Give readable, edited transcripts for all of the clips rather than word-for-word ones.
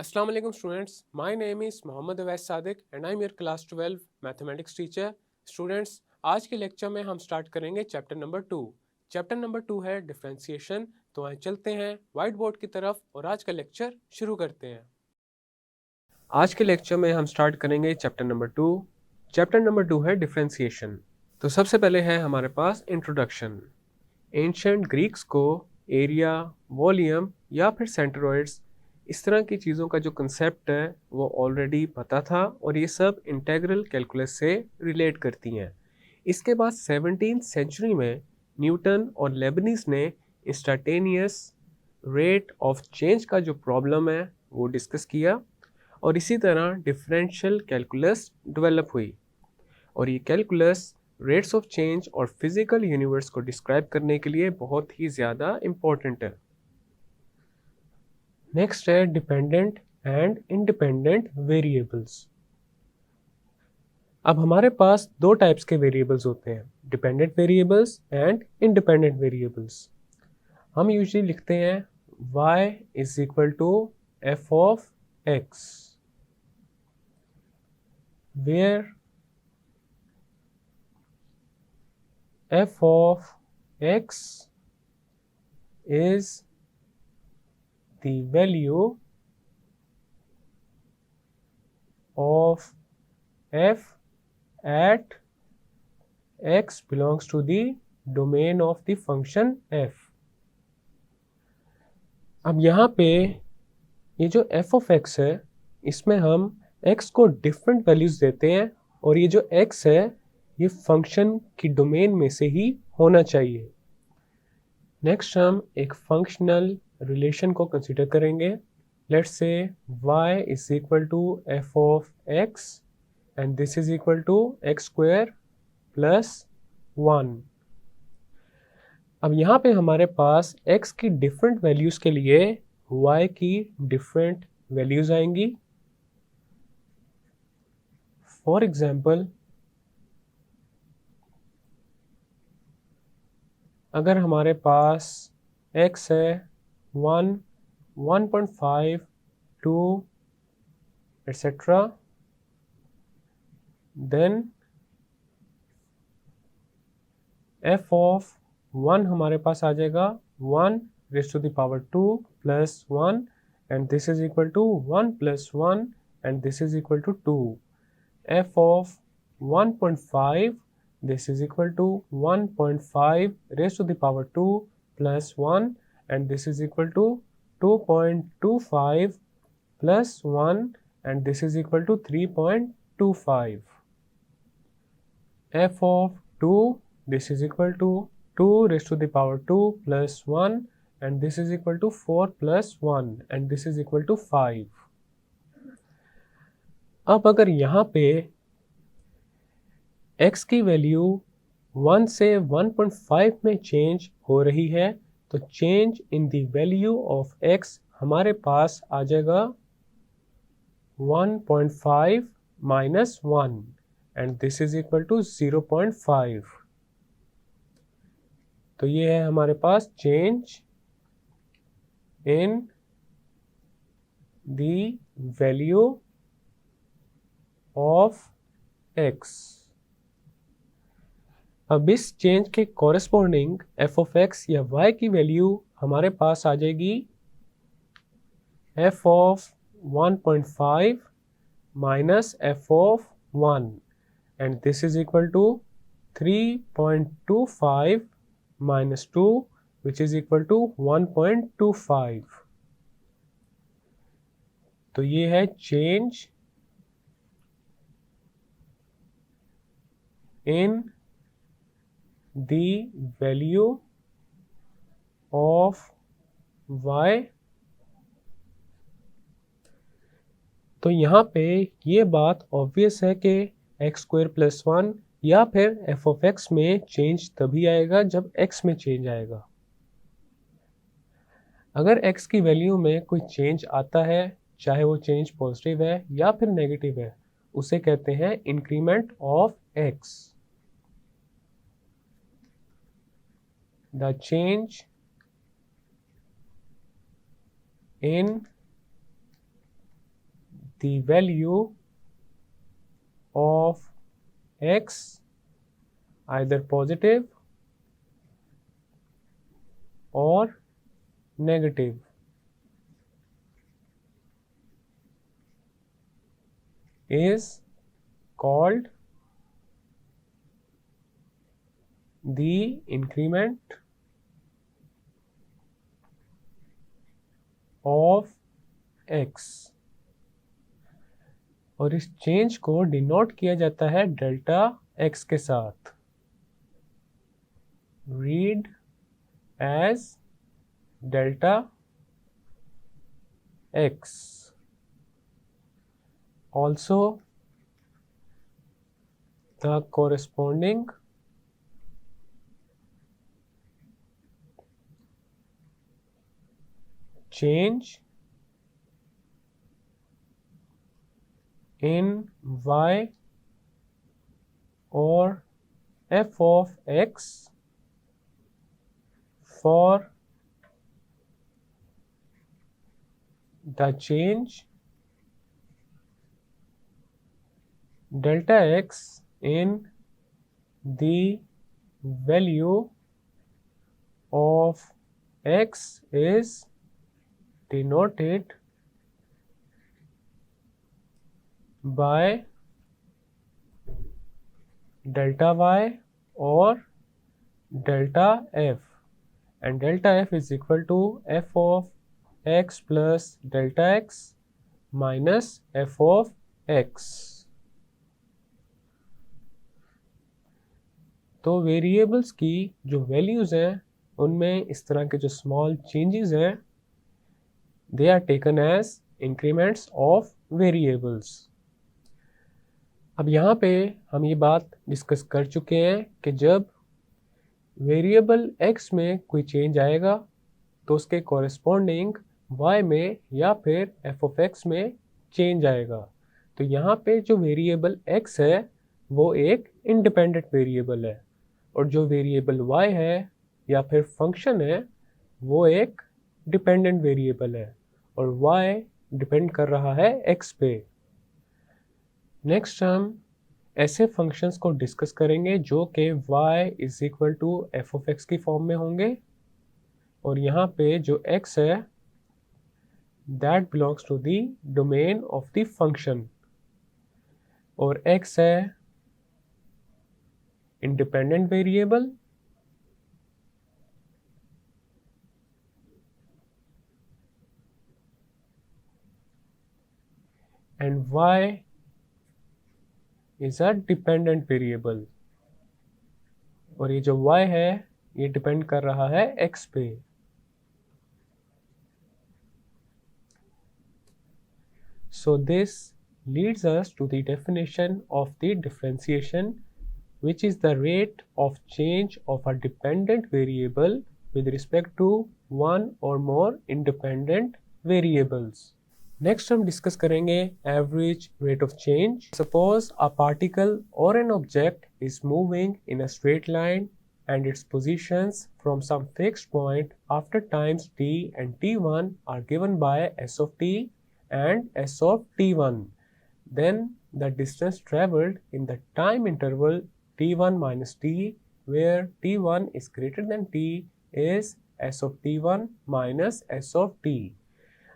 Assalamu alaikum students. My name is Mohammad Awais Sadiq and I am your class 12 mathematics teacher. Students, आज के lecture में हम start करेंगे chapter number 2। Chapter number 2 है differentiation. तो आइए चलते हैं व्हाइट बोर्ड की तरफ और आज का लेक्चर शुरू करते हैं। आज के लेक्चर में हम स्टार्ट करेंगे चैप्टर नंबर 2। चैप्टर नंबर 2 है डिफरेंशिएशन। तो सबसे पहले है हमारे पास इंट्रोडक्शन। एंशिएंट ग्रीक्स को एरिया, वॉल्यूम या फिर सेंट्रोइड्स इस तरह की चीज़ों का जो कंसेप्ट है वो ऑलरेडी पता था और ये सब इंटीग्रल कैलकुलस से रिलेट करती हैं। इसके बाद 17th सेंचुरी में न्यूटन और लेबनीज ने इंस्टैंटेनियस रेट ऑफ चेंज का जो प्रॉब्लम है वो डिस्कस किया और इसी तरह डिफरेंशियल कैलकुलस डेवलप हुई और ये कैलकुलस रेट्स ऑफ चेंज और फिजिकल यूनिवर्स को डिस्क्राइब करने के लिए बहुत ही ज़्यादा इम्पोर्टेंट है। नेक्स्ट है डिपेंडेंट एंड इंडिपेंडेंट वेरिएबल्स। अब हमारे पास दो टाइप्स के वेरिएबल्स होते हैं, dependent variables and independent variables. हम यूजुअली लिखते हैं y is equal to f of x, where f of x is the value of f at x belongs to the domain of the function f। अब यहाँ पे ये जो f of x है इसमें हम x को डिफरेंट वैल्यूज देते हैं और ये जो x है ये फंक्शन की डोमेन में से ही होना चाहिए। नेक्स्ट हम एक फंक्शनल रिलेशन को कंसीडर करेंगे। Let's say y is equal to f of x and this is equal to x square plus 1। अब यहाँ पे हमारे पास x की डिफरेंट वैल्यूज के लिए y की डिफरेंट वैल्यूज आएंगी। फॉर एग्जाम्पल, अगर हमारे पास x है 1, 1.5, 2 etc., देन f ऑफ 1 हमारे पास आ जाएगा 1 raise to the power 2 plus 1 and this is equal to 1 plus 1 and this is equal to 2। f of 1.5 this is equal to 1.5 raised to the power 2 plus 1 and this is equal to 2.25 plus 1 and this is equal to 3.25। f of 2 this is equal to 2 raised to the power 2 plus 1 and this is equal to 4 plus 1 and this is equal to 5। अब अगर यहाँ पे x की value 1 से 1.5 में change हो रही है तो change in the value of x हमारे पास आ जाएगा 1.5 minus 1 and this is equal to 0.5। तो ये है हमारे पास change in the value of x। अब इस चेंज के कॉरेस्पॉन्डिंग f ऑफ x या y की वैल्यू हमारे पास आ जाएगी f of 1.5 minus f of 1 and this is equal to 3.25 minus 2 which is equal to 1.25। तो ये है change in the value of y। तो यहाँ पे ये बात ऑब्वियस है कि x स्क्वायर प्लस 1 या फिर f ऑफ x में चेंज तभी आएगा जब x में चेंज आएगा। अगर x की वैल्यू में कोई चेंज आता है, चाहे वो चेंज पॉजिटिव है या फिर नेगेटिव है, उसे कहते हैं increment of x। The change in the value of x either positive or negative is called the increment of x, और इस चेंज को डिनोट किया जाता है डेल्टा x के साथ. Read as delta x. Also, the corresponding change in y or f of x for the change delta x in the value of x is denoted by delta y or delta f, and delta f is equal to f of x plus delta x minus f of x. तो variables की जो values हैं उनमें इस तरह के जो small changes हैं they are taken as increments of variables. अब यहाँ पे हम ये बात डिस्कस कर चुके हैं कि जब वेरिएबल x में कोई चेंज आएगा तो उसके कॉरेस्पॉन्डिंग y में या फिर f of x में चेंज आएगा. तो यहाँ पे जो वेरिएबल x है वो एक इंडिपेंडेंट वेरिएबल है और जो वेरिएबल y है या फिर फंक्शन है वो एक डिपेंडेंट वेरिएबल है और y डिपेंड कर रहा है x पे. नेक्स्ट हम ऐसे फंक्शंस को डिस्कस करेंगे जो कि y is equal to F of X की फॉर्म में होंगे और यहाँ पे जो x है that belongs to the domain of the function और x है independent variable and y is a dependent variable और ये जो y है ये डिपेंड कर रहा है x पे. So this leads us to the definition of the differentiation, which is the rate of change of a dependent variable with respect to one or more independent variables. Next हम discuss करेंगे average rate of change. Suppose a particle or an object is moving in a straight line and its positions from some fixed point after times t and t1 are given by s of t and s of t1. Then the distance traveled in the time interval t1 minus t where t1 is greater than t is s of t1 minus s of t.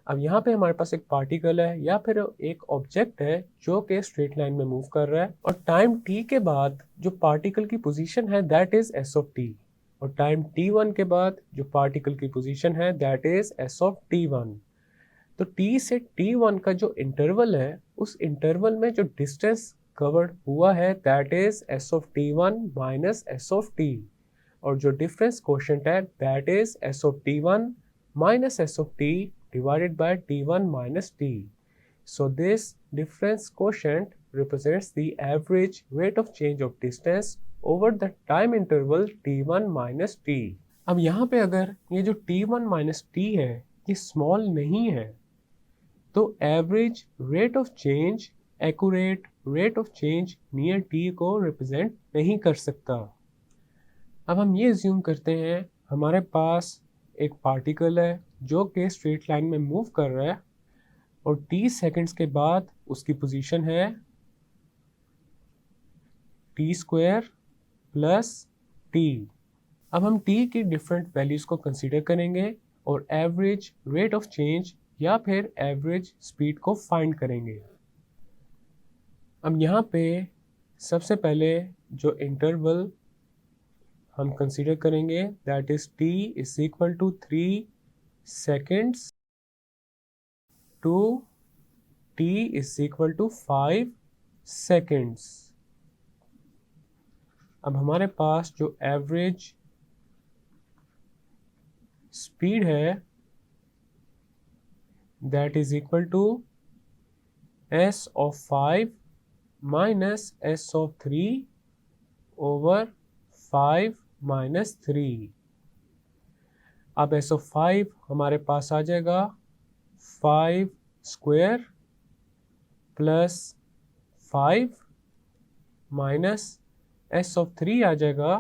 अब यहाँ पे हमारे पास एक particle है या फिर एक object है जो कि स्ट्रेट लाइन में मूव कर रहा है और टाइम t के बाद जो पार्टिकल की पोजीशन है that is s of t और टाइम t1 के बाद जो पार्टिकल की पोजीशन है that is s of t1. तो t से t1 का जो इंटरवल है उस इंटरवल में जो डिस्टेंस कवर्ड हुआ है that is s of t1 minus s of t और जो डिफरेंस कोशेंट है that is s of t1 minus s of t divided by t1 minus t. So this difference quotient represents the average rate of change of distance over the time interval t1 minus t. अब यहाँ पे अगर ये जो t1 minus t है ये small नहीं है तो average rate of change accurate rate of change near t को रिप्रेजेंट नहीं कर सकता. अब हम ये अज्यूम करते हैं हमारे पास एक पार्टिकल है जो कि स्ट्रेट लाइन में मूव कर रहा है और t सेकंड्स के बाद उसकी पोजीशन है टी स्क्वायर प्लस टी। अब हम टी की डिफरेंट वैल्यूज़ को कंसीडर करेंगे और एवरेज रेट ऑफ चेंज या फिर एवरेज स्पीड को फाइंड करेंगे। अब यहाँ पे सबसे पहले जो इंटरवल हम कंसीडर करेंगे that is t is equal to 3 seconds to t is equal to 5 seconds। अब हमारे पास जो एवरेज स्पीड है that is equal to s of 5 minus s of 3 over 5 minus 3। अब s of 5 हमारे पास आ जाएगा 5 square plus 5 minus s of 3 आ जाएगा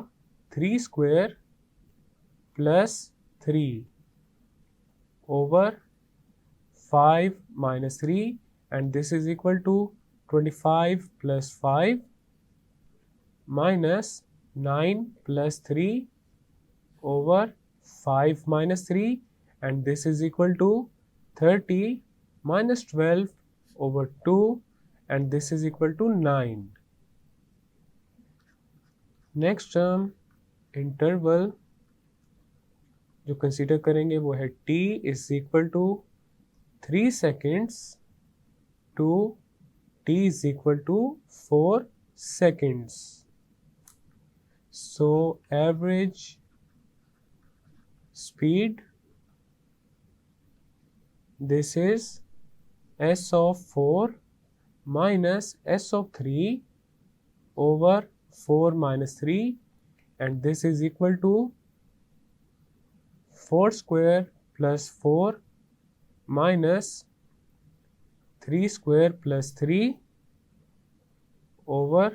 3 square plus 3 over 5 minus 3 and this is equal to 25 plus 5 minus 9 plus 3 over 5 minus 3 and this is equal to 30 minus 12 over 2 and this is equal to 9. Next term interval जो consider करेंगे वो है t is equal to 3 seconds to t is equal to 4 seconds. So average speed, this is s of 4 minus s of 3 over 4 minus 3 and this is equal to 4 square plus 4 minus 3 square plus 3 over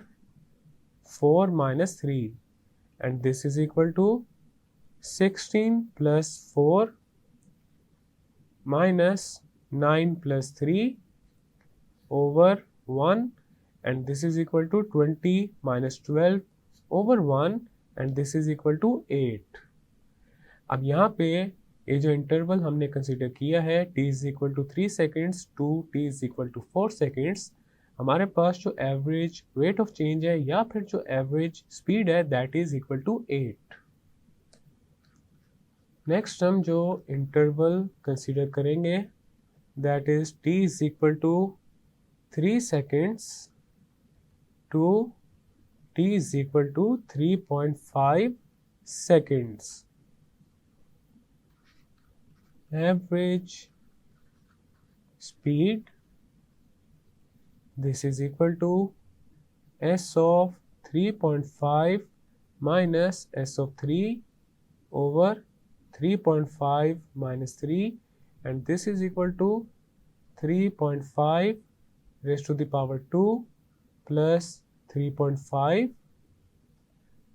4 minus 3 and this is equal to 16 plus 4 minus 9 plus 3 over 1 and this is equal to 20 minus 12 over 1 and this is equal to 8. अब यहाँ पे ये जो interval हमने consider किया है t is equal to 3 seconds to t is equal to 4 seconds, हमारे पास जो एवरेज रेट ऑफ चेंज है या फिर जो एवरेज स्पीड है that is equal to 8। Next हम जो इंटरवल कंसीडर करेंगे that is t is equal to 3 seconds to t is equal to 3.5 seconds. Average speed, this is equal to s of 3.5 minus s of 3 over 3.5 minus 3 and this is equal to 3.5 raised to the power 2 plus 3.5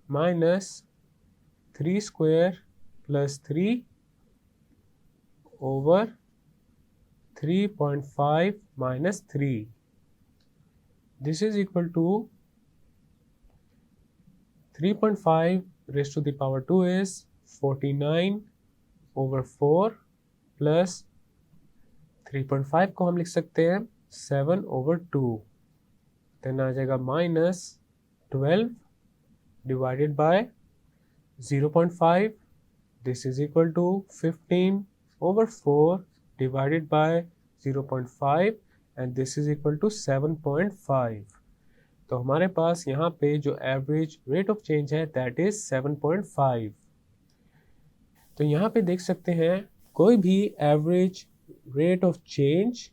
minus 3 square plus 3 over 3.5 minus 3. This is equal to 3.5 raised to the power 2 is 49 over 4 plus 3.5 को हम लिख सकते हैं 7 over 2, then आ जाएगा minus 12 divided by 0.5, this is equal to 15 over 4 divided by 0.5 and this is equal to 7.5. तो हमारे पास यहाँ पे जो एवरेज रेट ऑफ चेंज है दैट इज 7.5। तो यहाँ पे देख सकते हैं कोई भी एवरेज रेट ऑफ चेंज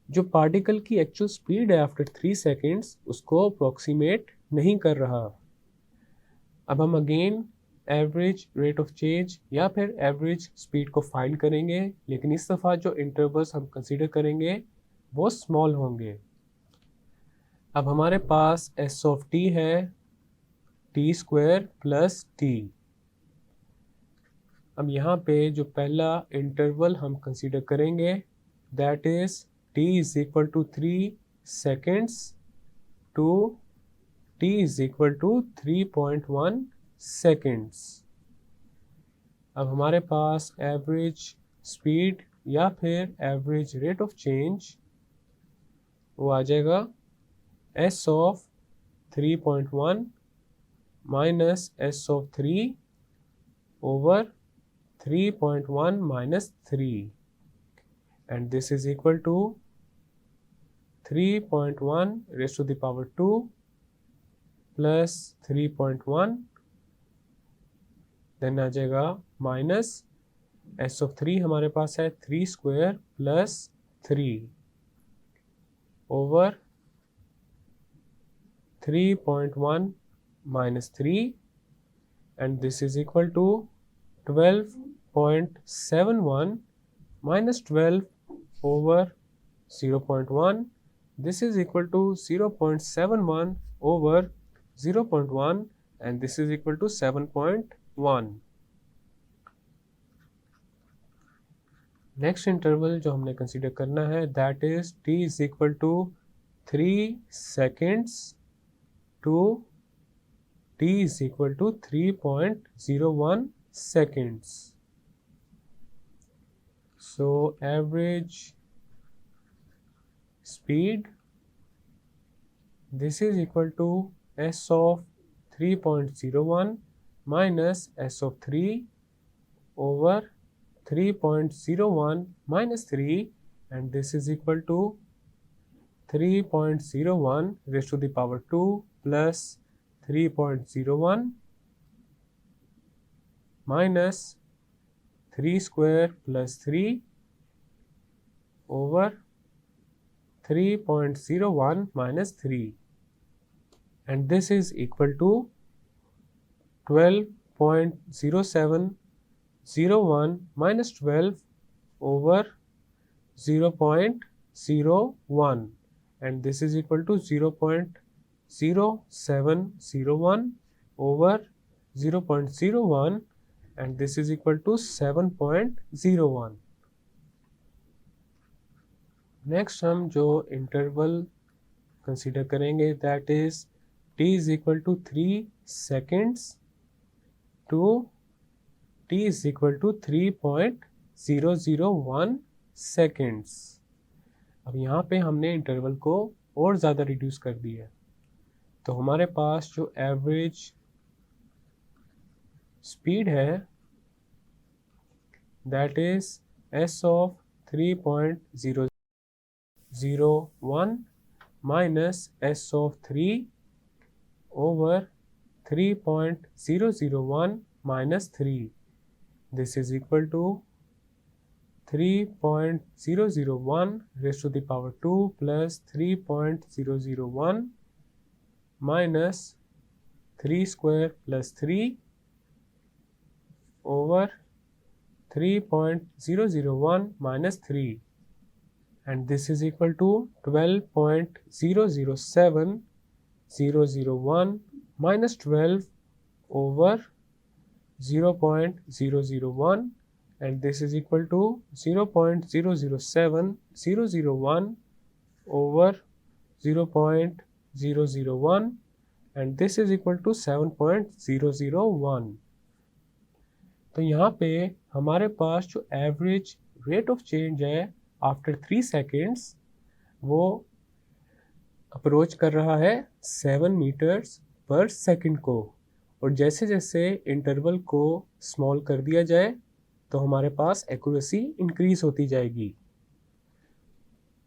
जो पार्टिकल की एक्चुअल स्पीड है आफ्टर 3 सेकेंड्स उसको अप्रोक्सीमेट नहीं कर रहा। अब हम again average rate of change या फिर एवरेज स्पीड को फाइंड करेंगे, लेकिन इस दफ़ा जो इंटरवल्स हम कंसीडर करेंगे वो स्मॉल होंगे। अब हमारे पास s ऑफ t है t स्क्वायर प्लस t। अब यहाँ पे जो पहला इंटरवल हम कंसीडर करेंगे that is t is equal to 3 seconds to t is equal to 3.1 seconds। अब हमारे पास एवरेज स्पीड या फिर एवरेज रेट ऑफ चेंज वो आ जाएगा s of 3.1 minus s of 3 over 3.1 minus 3, and this is equal to 3.1 raised to the power 2 plus 3.1, then आ जाएगा minus s of 3 हमारे पास है 3 square plus 3 over 3.1 minus 3, and this is equal to 12.71 minus 12 over 0.1. This is equal to 0.71 over 0.1, and this is equal to 7.1. Next interval जो हमने consider करना है that is t is equal to 3 seconds to t is equal to 3.01 seconds. So average speed, this is equal to s of 3.01 minus s of 3 over 3.01 minus 3, and this is equal to 3.01 raised to the power 2 plus 3.01 minus 3 square plus 3 over 3.01 minus 3, and this is equal to 12.0701 minus 12 over 0.01, and this is equal to 0.0701 over 0.01, and this is equal to 7.01. Next हम जो interval consider करेंगे that is t is equal to 3 seconds to t is equal to 3.001 seconds. अब यहाँ पे हमने interval को और ज़्यादा रिड्यूस कर दिया है, तो हमारे पास जो एवरेज स्पीड है that is s of 3.001 minus s of 3 over 3.001 minus 3. This is equal to 3.001 raised to the power 2 plus 3.001 minus 3 square plus 3 over 3.001 minus 3, and this is equal to 12.007001 minus 12 over 0.001, and this is equal to 0.007001 over 0.001, and this is equal to 7.001. तो यहाँ पे हमारे पास जो average rate of change है after 3 seconds वो approach कर रहा है 7 मीटर्स पर सेकंड को, और जैसे जैसे इंटरवल को स्मॉल कर दिया जाए तो हमारे पास एक्यूरेसी इंक्रीज होती जाएगी।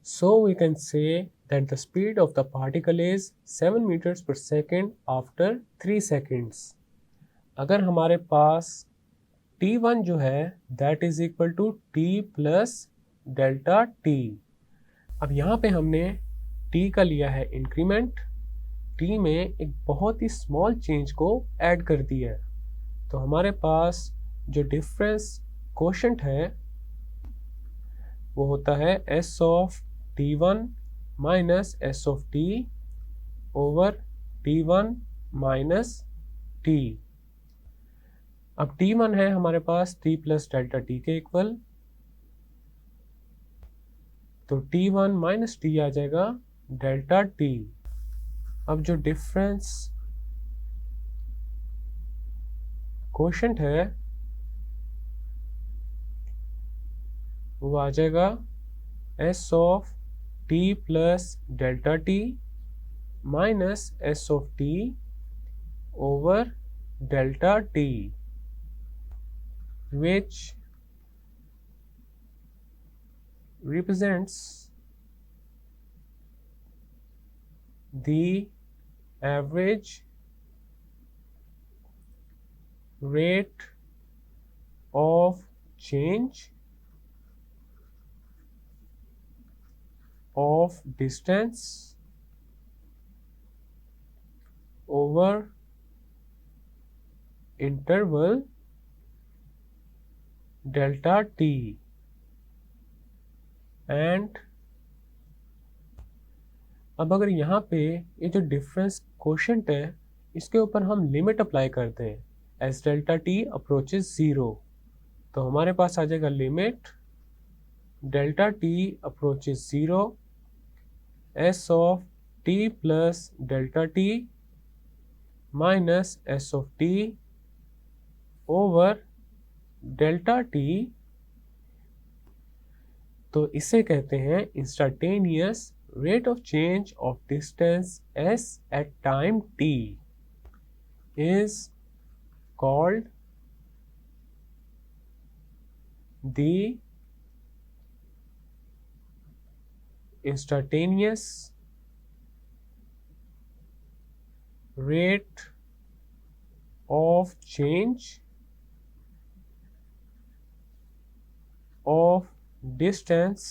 So we can say that the speed of the particle is 7 metres per second after 3 seconds. अगर हमारे पास T1 जो है that is equal to T plus delta T। अब यहाँ पे हमने T का लिया है इंक्रीमेंट, T में एक बहुत ही स्मॉल चेंज को ऐड कर दिया है, तो हमारे पास जो डिफरेंस कोशेंट है वो होता है S of T1 minus S of T over T1 minus T। अब T1 है हमारे पास T प्लस डेल्टा T के इक्वल, तो t1 माइनस टी आ जाएगा डेल्टा टी। अब जो डिफरेंस कोशेंट है वो आ जाएगा s of t plus delta T minus s of t over delta T, which represents the average rate of change of distance over interval delta t and अब अगर यहाँ पे ये जो डिफरेंस कोशेंट है इसके ऊपर हम लिमिट अप्लाई करते हैं S delta T approaches zero, तो हमारे पास आ जाएगा limit delta T approaches zero S of T plus delta T minus S of T over delta T. तो इसे कहते हैं instantaneous rate of change of distance s at time t is called the instantaneous rate of change of distance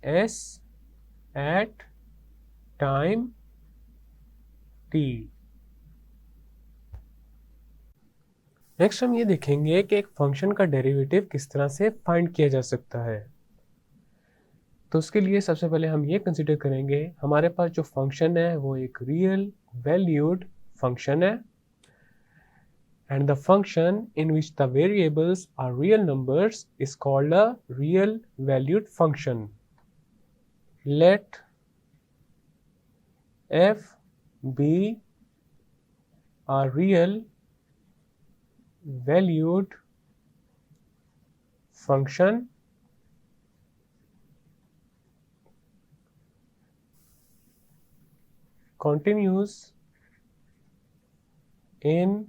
s at time t। Next हम ये देखेंगे कि एक function का डेरिवेटिव किस तरह से फाइंड किया जा सकता है। तो उसके लिए सबसे पहले हम ये कंसिडर करेंगे हमारे पास जो फंक्शन है वो एक रियल वैल्यूड फंक्शन है and the function in which the variables are real numbers is called a real valued function. Let f be a real valued function continues in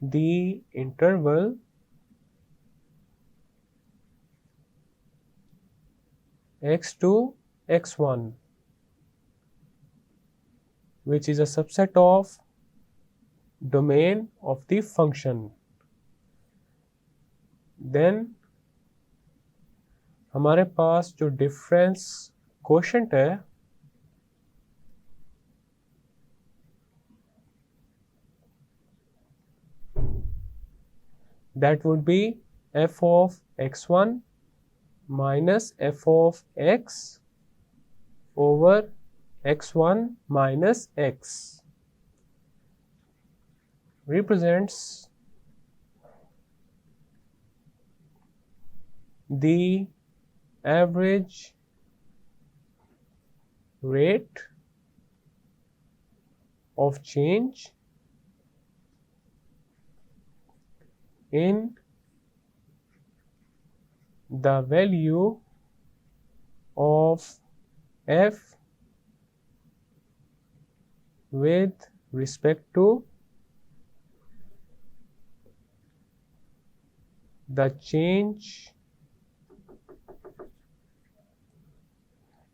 the interval x to x1, which is a subset of domain of the function. Then हमारे पास जो difference quotient है that would be f of x1 minus f of x over x1 minus x represents the average rate of change in the value of f with respect to the change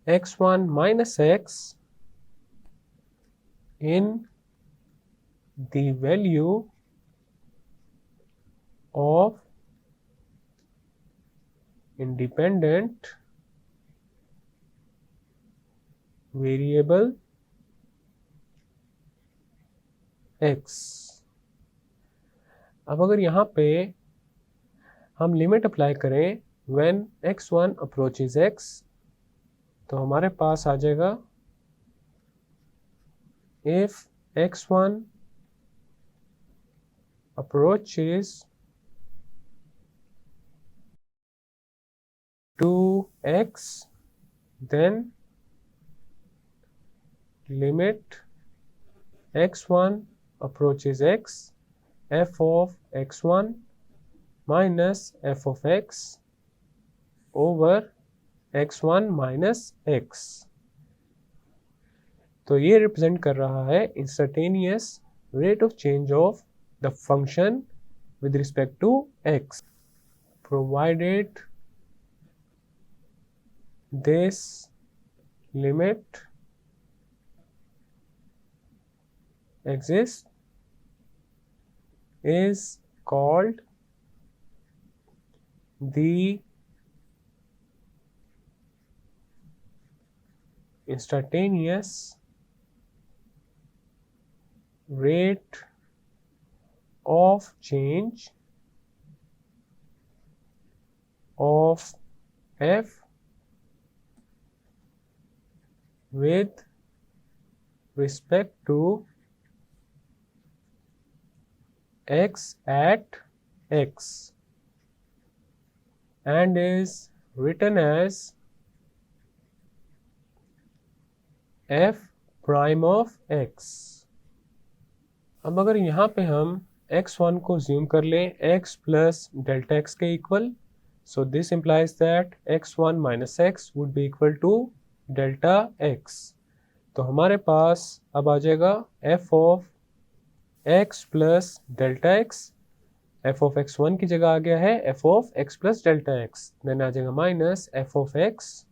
x1 minus x in the value of independent variable x। अब अगर यहाँ पे हम limit apply करें when x1 approaches x तो हमारे पास आ जाएगा if x1 approaches 2x, then limit x1 approaches x, f of x1 minus f of x over x1 minus x. तो ये रिप्रेजेंट कर रहा है instantaneous rate of change of the function with respect to x, provided this limit exists, is called the instantaneous rate of change of f with respect to x at x, and is written as f prime of x. अब अगर यहाँ पे हम x1 को zoom कर लें x plus delta x के equal, so this implies that x1 minus x would be equal to delta x. तो हमारे पास अब आ जाएगा f of x plus delta x, f of x1 की जगह आ गया है f of x plus delta x, then आ जाएगा minus f of x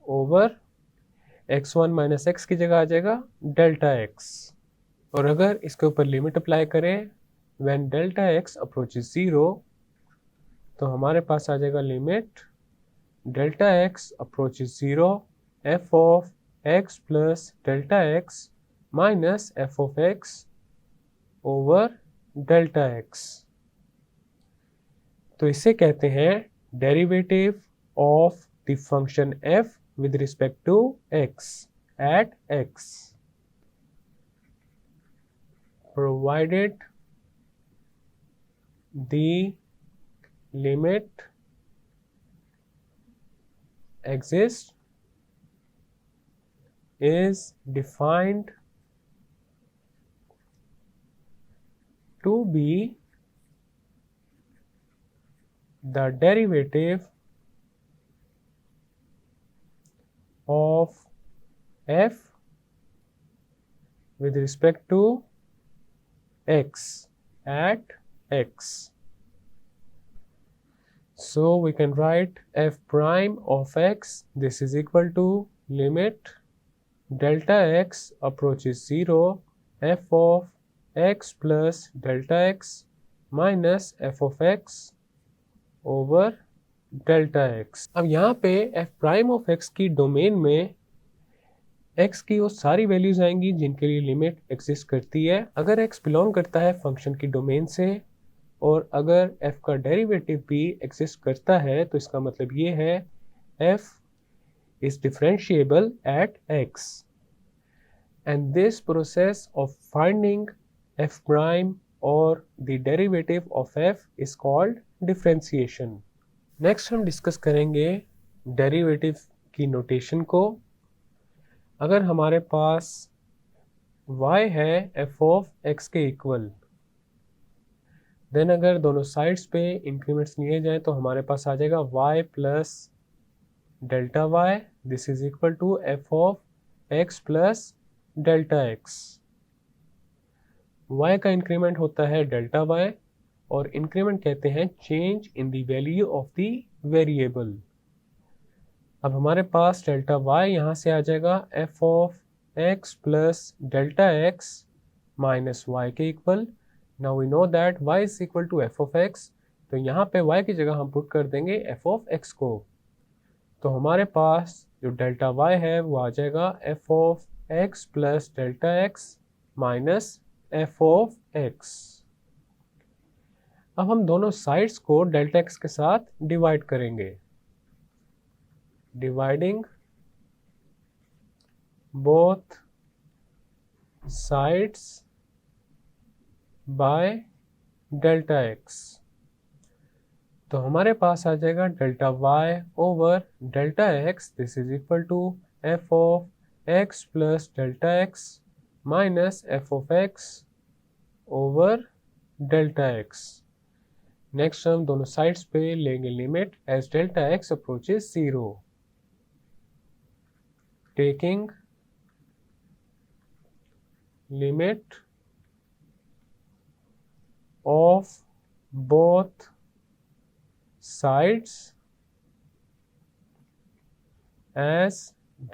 over x1 minus x की जगह आ जाएगा delta x. और अगर इसके ऊपर लिमिट अप्लाई करें when delta x approaches 0, तो हमारे पास आ जाएगा limit delta x approaches 0 f of x plus delta x minus f of x over delta x. तो इसे कहते हैं derivative of the function f with respect to x at x, provided the limit exists, is defined to be the derivative of f with respect to x at x. So we can write f prime of x, this is equal to limit delta x approaches 0 f of x plus delta x minus f of x over delta x. अब यहाँ पे f prime of x की domain में x की वो सारी values आएंगी जिनके लिए लिमिट एग्जिस्ट करती है. अगर x बिलोंग करता है फंक्शन की डोमेन से और अगर f का डेरिवेटिव भी एग्जिस्ट करता है तो इसका मतलब ये है f is differentiable at x, and this process of finding f prime or the derivative of f is called differentiation. Next हम डिस्कस करेंगे डेरिवेटिव की नोटेशन को. अगर हमारे पास y है f of x के इक्वल, देन अगर दोनों साइड्स पे इंक्रीमेंट्स लिए जाएं तो हमारे पास आ जाएगा y plus delta y, this is equal to f of x plus delta x. y का इंक्रीमेंट होता है डेल्टा y और इंक्रीमेंट कहते हैं change in the value of the variable. अब हमारे पास डेल्टा y यहाँ से आ जाएगा f of x plus delta x minus y के equal. Now we know that y is equal to f of x, तो यहाँ पे y की जगह हम पुट कर देंगे f of x को. तो हमारे पास जो डेल्टा y है वो आ जाएगा f of x plus delta x minus f of x. अब हम दोनों साइड्स को डेल्टा x के साथ डिवाइड करेंगे. Dividing both sides by delta x. तो हमारे पास आ जाएगा delta y over delta x, this is equal to F of x plus delta x minus f of x over delta x. Next हम दोनों साइड्स पे लेंगे limit as delta x approaches 0, taking limit of both sides as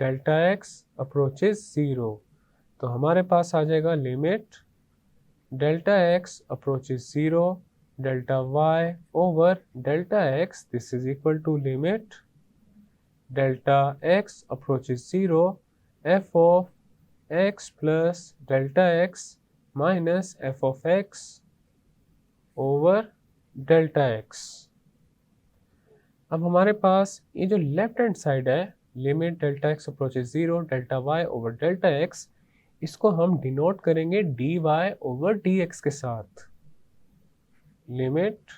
delta x approaches 0। तो हमारे पास आ जाएगा limit delta x approaches 0 delta y over delta x, this is equal to limit delta x approaches 0 f of x plus delta x minus f of x over delta x। अब हमारे पास ये जो left hand side है limit delta x approaches 0 delta y over delta x, इसको हम denote करेंगे dy over dx के साथ। Limit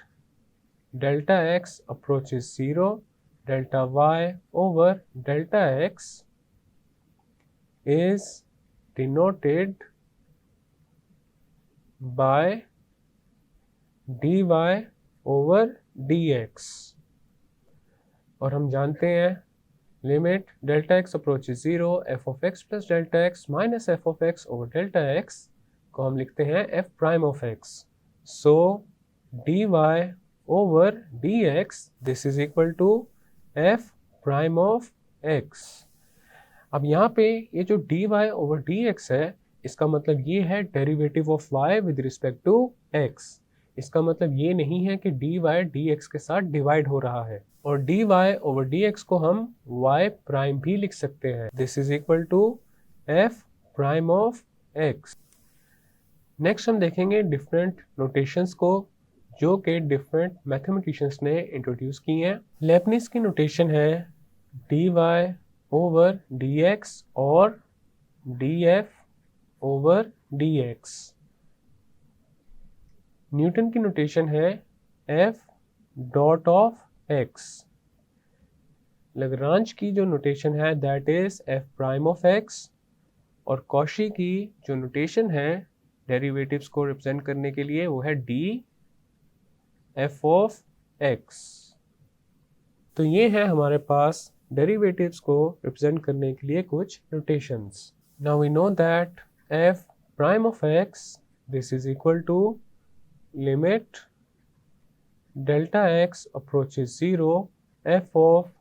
delta x approaches 0 delta y over delta x is denoted by dy over dx। और हम जानते हैं limit delta x approaches 0 f of x plus delta x minus f of x over delta x को हम लिखते हैं f prime of x। So dy over dx this is equal to f prime of x। अब यहाँ पे ये जो dy over dx है, इसका मतलब ये है derivative of y with respect to x। इसका मतलब ये नहीं है कि dy dx के साथ डिवाइड हो रहा है, और dy ओवर dx को हम y प्राइम भी लिख सकते हैं। This is equal to f prime of x। Next हम देखेंगे डिफरेंट नोटेशंस को जो कि डिफरेंट मैथमेटिशियंस ने इंट्रोड्यूस की हैं। लेबनिज की नोटेशन है dy ओवर dx और df ओवर dx। न्यूटन की नोटेशन है f dot of x। Lagrange की जो नोटेशन है that is f prime of x, और कॉशी की जो नोटेशन है डेरिवेटिव्स को रिप्रेजेंट करने के लिए वो है d f ऑफ x। तो ये है हमारे पास डेरिवेटिव्स को रिप्रेजेंट करने के लिए कुछ notations. Now we know that f prime of x this is equal to limit delta x approaches 0 f of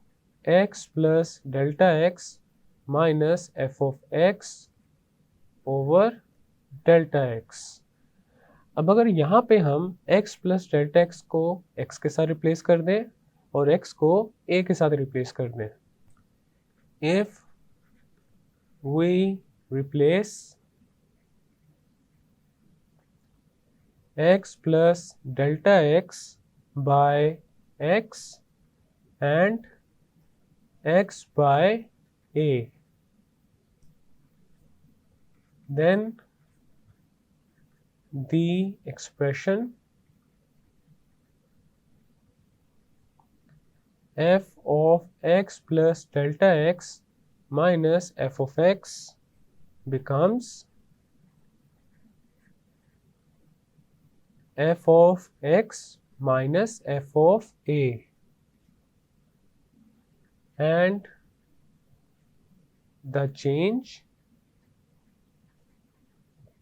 x plus delta x minus f of x over delta x। अब अगर यहाँ पे हम x plus delta x को x के साथ replace कर दें और x को a के साथ रिप्लेस कर दें, if we replace x plus delta x by x and x by a, then the expression f of x plus delta x minus f of x becomes f of x minus f of a, and the change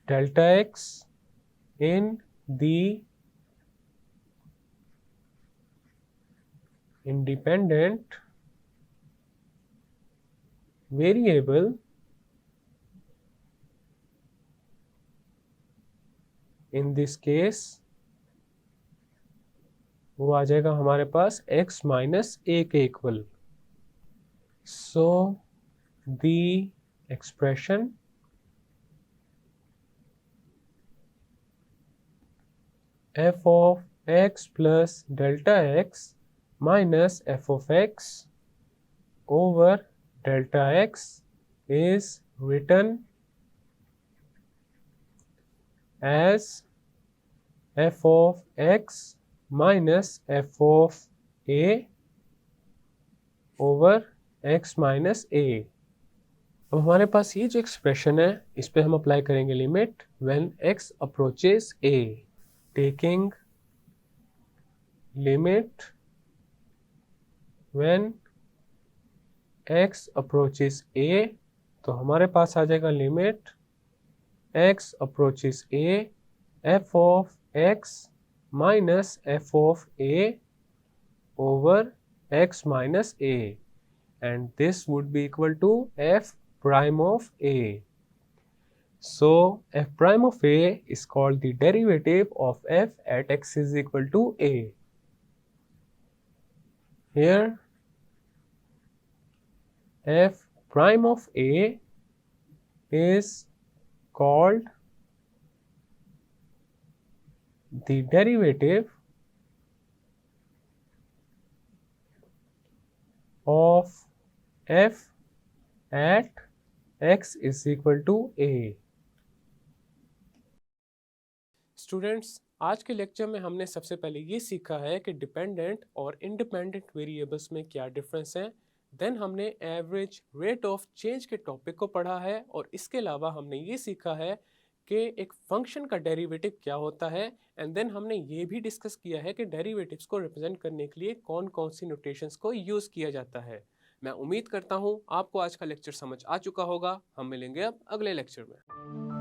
delta x in the independent variable in this case वो आ जाएगा हमारे पास x minus a के equal. So the expression f of x plus delta x minus f of x over delta x is written as f of x minus f of a over x minus a। अब हमारे पास ये जो expression है इस पे हम apply करेंगे limit when x approaches a, taking limit when x approaches a, तो हमारे पास आ जाएगा limit x approaches a f of x minus f of a over x minus a, and this would be equal to f prime of a. So f prime of a is called the derivative of f at x is equal to a. Here f prime of a is called the derivative of f at x is equal to a. Students, आज के lecture में हमने सबसे पहले ये सीखा है कि डिपेंडेंट और इंडिपेंडेंट वेरिएबल्स में क्या डिफरेंस है। देन हमने एवरेज रेट ऑफ चेंज के टॉपिक को पढ़ा है और इसके अलावा हमने ये सीखा है कि एक फंक्शन का डेरिवेटिव क्या होता है। एंड देन हमने ये भी डिस्कस किया है कि डेरिवेटिव्स को रिप्रेजेंट करने के लिए कौन कौन सी नोटेशंस को यूज़ किया जाता है। मैं उम्मीद करता हूँ आपको आज का लेक्चर समझ आ चुका होगा। हम मिलेंगे अब अगले लेक्चर में।